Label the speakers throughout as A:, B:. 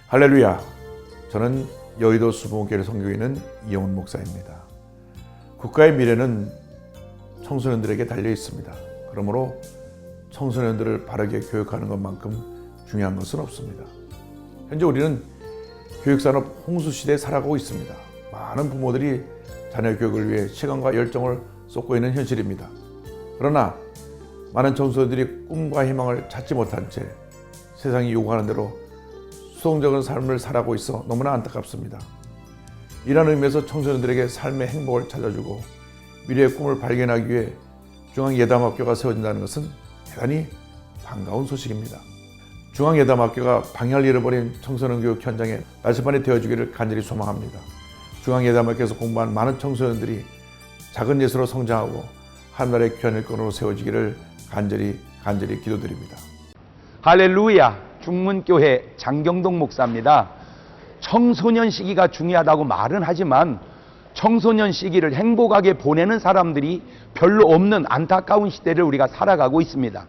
A: 할렐루야. 저는 여의도 수봉교회 선교에 있는 이영훈 목사입니다. 국가의 미래는 청소년들에게 달려 있습니다. 그러므로 청소년들을 바르게 교육하는 것만큼 중요한 것은 없습니다. 현재 우리는 교육산업 홍수시대에 살아가고 있습니다. 많은 부모들이 자녀 교육을 위해 시간과 열정을 쏟고 있는 현실입니다. 그러나 많은 청소년들이 꿈과 희망을 찾지 못한 채 세상이 요구하는 대로 수동적인 삶을 살아가고 있어 너무나 안타깝습니다. 이런 의미에서 청소년들에게 삶의 행복을 찾아주고 미래의 꿈을 발견하기 위해 중앙예담학교가 세워진다는 것은 대단히 반가운 소식입니다. 중앙예담학교가 방향을 잃어버린 청소년 교육 현장에 나침반이 되어주기를 간절히 소망합니다. 중앙예담학교에서 공부한 많은 청소년들이 작은 예수로 성장하고 하늘의 귀한 일꾼으로 세워지기를 간절히 기도드립니다.
B: 할렐루야. 중문교회 장경동 목사입니다. 청소년 시기가 중요하다고 말은 하지만 청소년 시기를 행복하게 보내는 사람들이 별로 없는 안타까운 시대를 우리가 살아가고 있습니다.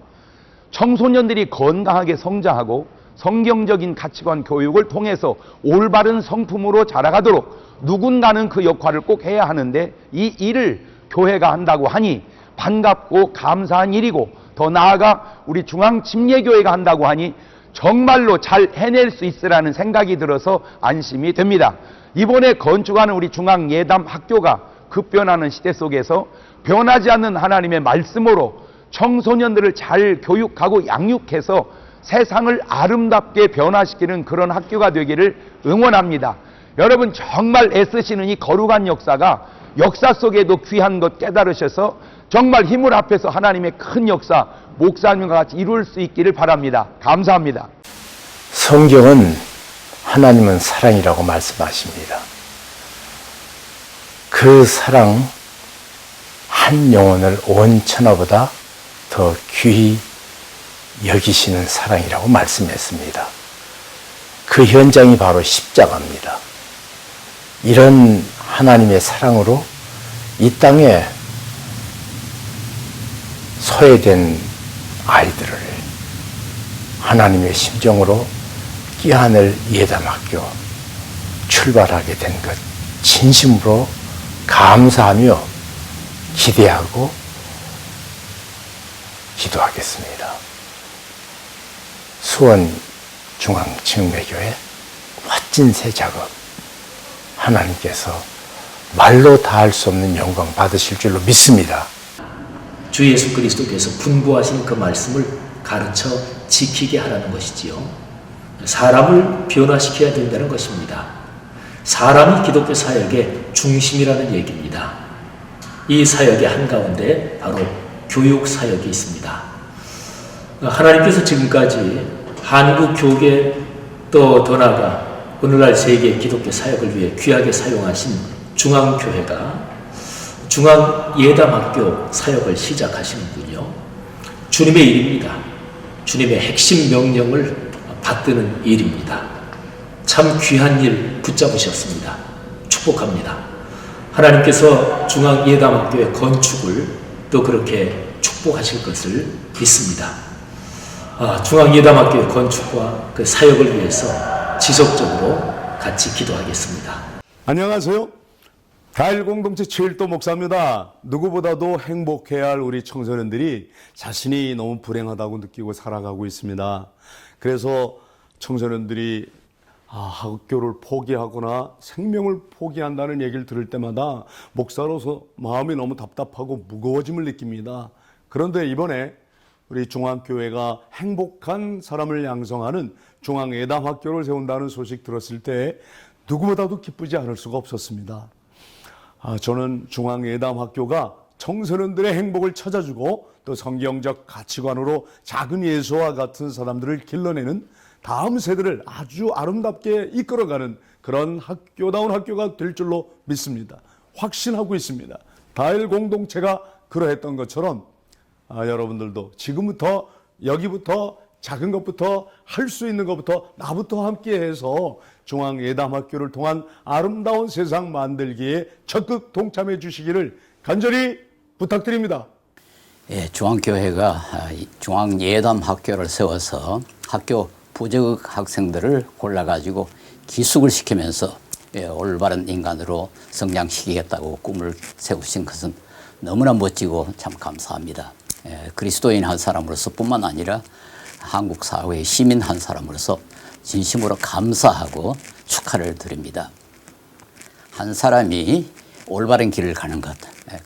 B: 청소년들이 건강하게 성장하고 성경적인 가치관 교육을 통해서 올바른 성품으로 자라가도록 누군가는 그 역할을 꼭 해야 하는데 이 일을 교회가 한다고 하니 반갑고 감사한 일이고 더 나아가 우리 중앙침례교회가 한다고 하니 정말로 잘 해낼 수 있으라는 생각이 들어서 안심이 됩니다. 이번에 건축하는 우리 중앙예담학교가 급변하는 시대 속에서 변하지 않는 하나님의 말씀으로 청소년들을 잘 교육하고 양육해서 세상을 아름답게 변화시키는 그런 학교가 되기를 응원합니다. 여러분 정말 애쓰시는 이 거룩한 역사가 역사 속에도 귀한 것 깨달으셔서 정말 힘을 합해서 하나님의 큰 역사 목사님과 같이 이룰 수 있기를 바랍니다. 감사합니다.
C: 성경은 하나님은 사랑이라고 말씀하십니다. 그 사랑 한 영혼을 온 천하보다 더 귀히 여기시는 사랑이라고 말씀했습니다. 그 현장이 바로 십자가입니다. 이런 하나님의 사랑으로 이 땅에 소외된 아이들을 하나님의 심정으로 끼안을 예담학교 출발하게 된 것 진심으로 감사하며 기대하고 기도하겠습니다. 수원 중앙침례교회 멋진 새 작업 하나님께서 말로 다 할 수 없는 영광 받으실 줄로 믿습니다.
D: 주 예수 그리스도께서 분부하신 그 말씀을 가르쳐 지키게 하라는 것이지요. 사람을 변화시켜야 된다는 것입니다. 사람이 기독교 사역의 중심이라는 얘기입니다. 이 사역의 한가운데 바로 교육 사역이 있습니다. 하나님께서 지금까지 한국 교계 또 더 나아가 오늘날 세계 기독교 사역을 위해 귀하게 사용하신 중앙교회가 중앙예담학교 사역을 시작하시는군요. 주님의 일입니다. 주님의 핵심 명령을 받드는 일입니다. 참 귀한 일 붙잡으셨습니다. 축복합니다. 하나님께서 중앙예담학교의 건축을 또 그렇게 축복하실 것을 믿습니다. 중앙예담학교의 건축과 그 사역을 위해서 지속적으로 같이 기도하겠습니다.
E: 안녕하세요. 가일 공동체 최일도 목사입니다. 누구보다도 행복해야 할 우리 청소년들이 자신이 너무 불행하다고 느끼고 살아가고 있습니다. 그래서 청소년들이 학교를 포기하거나 생명을 포기한다는 얘기를 들을 때마다 목사로서 마음이 너무 답답하고 무거워짐을 느낍니다. 그런데 이번에 우리 중앙교회가 행복한 사람을 양성하는 중앙예담학교를 세운다는 소식 들었을 때 누구보다도 기쁘지 않을 수가 없었습니다. 저는 중앙예담학교가 청소년들의 행복을 찾아주고 또 성경적 가치관으로 작은 예수와 같은 사람들을 길러내는 다음 세대를 아주 아름답게 이끌어가는 그런 학교다운 학교가 될 줄로 믿습니다. 확신하고 있습니다. 다일 공동체가 그러했던 것처럼 여러분들도 지금부터 여기부터 작은 것부터 할 수 있는 것부터 나부터 함께해서 중앙예담학교를 통한 아름다운 세상 만들기에 적극 동참해 주시기를 간절히 부탁드립니다.
F: 중앙교회가 중앙예담학교를 세워서 학교 부적 학생들을 골라가지고 기숙을 시키면서 올바른 인간으로 성장시키겠다고 꿈을 세우신 것은 너무나 멋지고 참 감사합니다. 그리스도인 한 사람으로서 뿐만 아니라 한국 사회의 시민 한 사람으로서 진심으로 감사하고 축하를 드립니다. 한 사람이 올바른 길을 가는 것,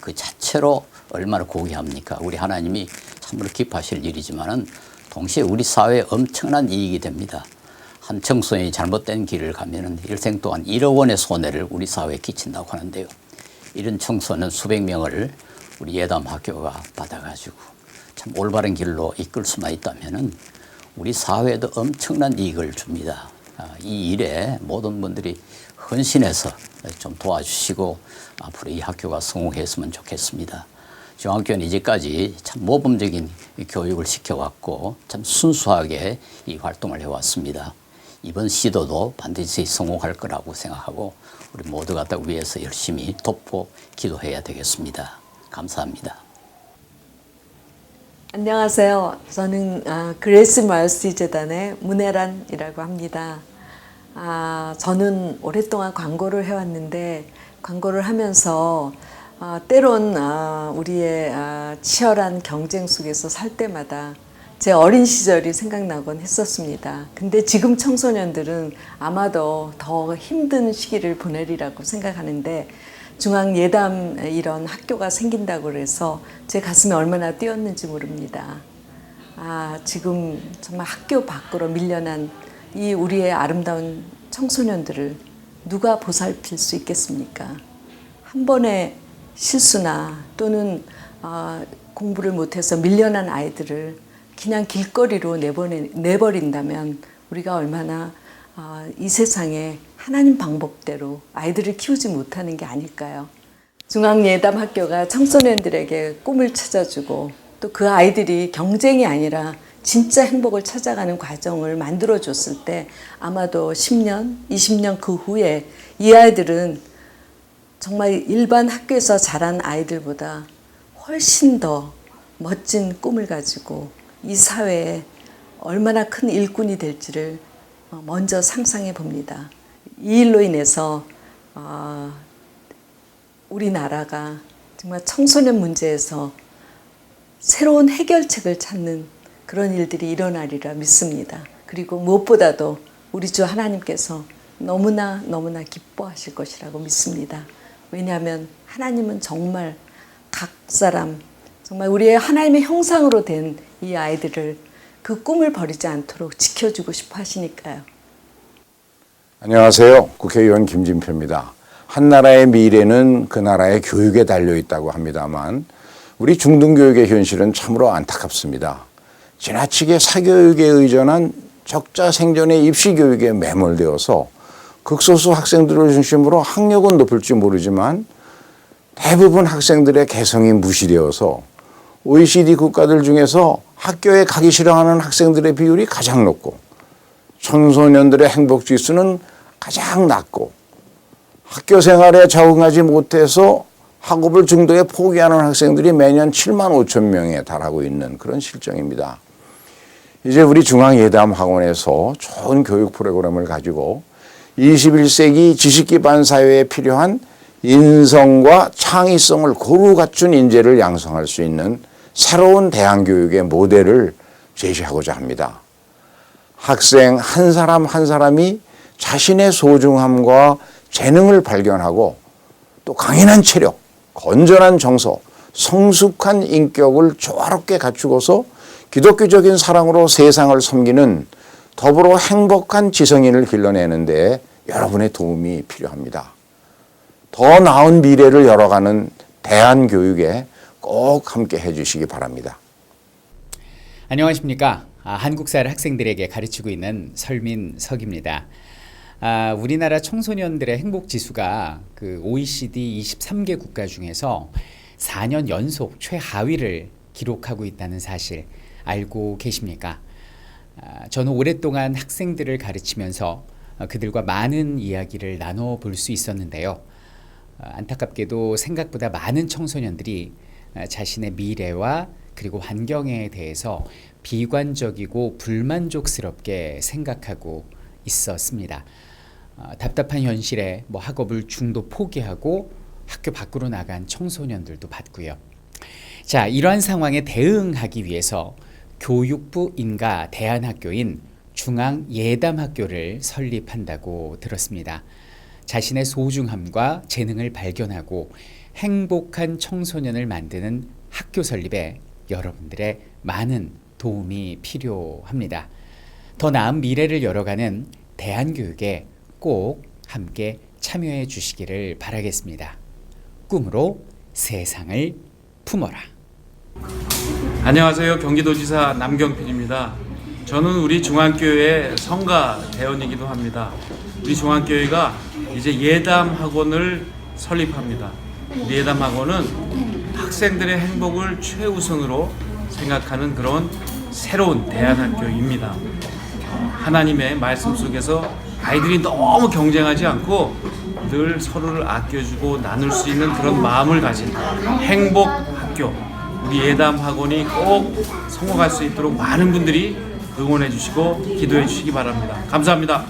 F: 그 자체로 얼마나 고귀합니까? 우리 하나님이 참으로 기뻐하실 일이지만은 동시에 우리 사회에 엄청난 이익이 됩니다. 한 청소년이 잘못된 길을 가면은 일생 동안 1억 원의 손해를 우리 사회에 끼친다고 하는데요. 이런 청소년 수백 명을 우리 예담학교가 받아가지고 참 올바른 길로 이끌 수만 있다면은 우리 사회에도 엄청난 이익을 줍니다. 이 일에 모든 분들이 헌신해서 좀 도와주시고 앞으로 이 학교가 성공했으면 좋겠습니다. 중학교는 이제까지 참 모범적인 교육을 시켜왔고 참 순수하게 이 활동을 해왔습니다. 이번 시도도 반드시 성공할 거라고 생각하고 우리 모두가 딱 위해서 열심히 돕고 기도해야 되겠습니다. 감사합니다.
G: 안녕하세요. 저는 그레이스 마을시 재단의 문혜란이라고 합니다. 저는 오랫동안 광고를 해왔는데 광고를 하면서 때론 우리의 치열한 경쟁 속에서 살 때마다 제 어린 시절이 생각나곤 했었습니다. 근데 지금 청소년들은 아마도 더 힘든 시기를 보내리라고 생각하는데 중앙예담 이런 학교가 생긴다고 해서 제 가슴에 얼마나 뛰었는지 모릅니다. 지금 정말 학교 밖으로 밀려난 이 우리의 아름다운 청소년들을 누가 보살필 수 있겠습니까? 한 번의 실수나 또는 공부를 못해서 밀려난 아이들을 그냥 길거리로 내버린다면 우리가 얼마나 이 세상에 하나님 방법대로 아이들을 키우지 못하는 게 아닐까요? 중앙예담학교가 청소년들에게 꿈을 찾아주고 또 그 아이들이 경쟁이 아니라 진짜 행복을 찾아가는 과정을 만들어줬을 때 아마도 10년, 20년 그 후에 이 아이들은 정말 일반 학교에서 자란 아이들보다 훨씬 더 멋진 꿈을 가지고 이 사회에 얼마나 큰 일꾼이 될지를 먼저 상상해 봅니다. 이 일로 인해서 우리나라가 정말 청소년 문제에서 새로운 해결책을 찾는 그런 일들이 일어나리라 믿습니다. 그리고 무엇보다도 우리 주 하나님께서 너무나 기뻐하실 것이라고 믿습니다. 왜냐하면 하나님은 정말 각 사람 정말 우리의 하나님의 형상으로 된 이 아이들을 그 꿈을 버리지 않도록 지켜주고 싶어 하시니까요.
H: 안녕하세요. 국회의원 김진표입니다. 한 나라의 미래는 그 나라의 교육에 달려 있다고 합니다만 우리 중등교육의 현실은 참으로 안타깝습니다. 지나치게 사교육에 의존한 적자 생존의 입시교육에 매몰되어서 극소수 학생들을 중심으로 학력은 높을지 모르지만 대부분 학생들의 개성이 무시되어서 OECD 국가들 중에서 학교에 가기 싫어하는 학생들의 비율이 가장 높고 청소년들의 행복지수는 가장 낮고 학교 생활에 적응하지 못해서 학업을 중도에 포기하는 학생들이 매년 7만 5천 명에 달하고 있는 그런 실정입니다. 이제 우리 중앙예담학원에서 좋은 교육 프로그램을 가지고 21세기 지식기반 사회에 필요한 인성과 창의성을 고루 갖춘 인재를 양성할 수 있는 새로운 대안교육의 모델을 제시하고자 합니다. 학생 한 사람 한 사람이 자신의 소중함과 재능을 발견하고 또 강인한 체력, 건전한 정서, 성숙한 인격을 조화롭게 갖추고서 기독교적인 사랑으로 세상을 섬기는 더불어 행복한 지성인을 길러내는 데 여러분의 도움이 필요합니다. 더 나은 미래를 열어가는 대안교육에 꼭 함께 해주시기 바랍니다.
I: 안녕하십니까. 한국사를 학생들에게 가르치고 있는 설민석입니다. 우리나라 청소년들의 행복지수가 그 OECD 23개 국가 중에서 4년 연속 최하위를 기록하고 있다는 사실 알고 계십니까? 저는 오랫동안 학생들을 가르치면서 그들과 많은 이야기를 나눠볼 수 있었는데요. 안타깝게도 생각보다 많은 청소년들이 자신의 미래와 그리고 환경에 대해서 비관적이고 불만족스럽게 생각하고 있었습니다. 답답한 현실에 학업을 중도 포기하고 학교 밖으로 나간 청소년들도 봤고요. 자, 이러한 상황에 대응하기 위해서 교육부 인가 대안학교인 중앙예담학교를 설립한다고 들었습니다. 자신의 소중함과 재능을 발견하고 행복한 청소년을 만드는 학교 설립에 여러분들의 많은 도움이 필요합니다. 더 나은 미래를 열어가는 대안교육에 꼭 함께 참여해 주시기를 바라겠습니다. 꿈으로 세상을 품어라.
J: 안녕하세요. 경기도지사 남경필입니다. 저는 우리 중앙교회 성가 대원이기도 합니다. 우리 중앙교회가 이제 예담학원을 설립합니다. 우리 예담학원은 학생들의 행복을 최우선으로 생각하는 그런 새로운 대안학교입니다. 하나님의 말씀 속에서 아이들이 너무 경쟁하지 않고 늘 서로를 아껴주고 나눌 수 있는 그런 마음을 가진 행복학교, 우리 예담학원이 꼭 성공할 수 있도록 많은 분들이 응원해 주시고 기도해 주시기 바랍니다. 감사합니다.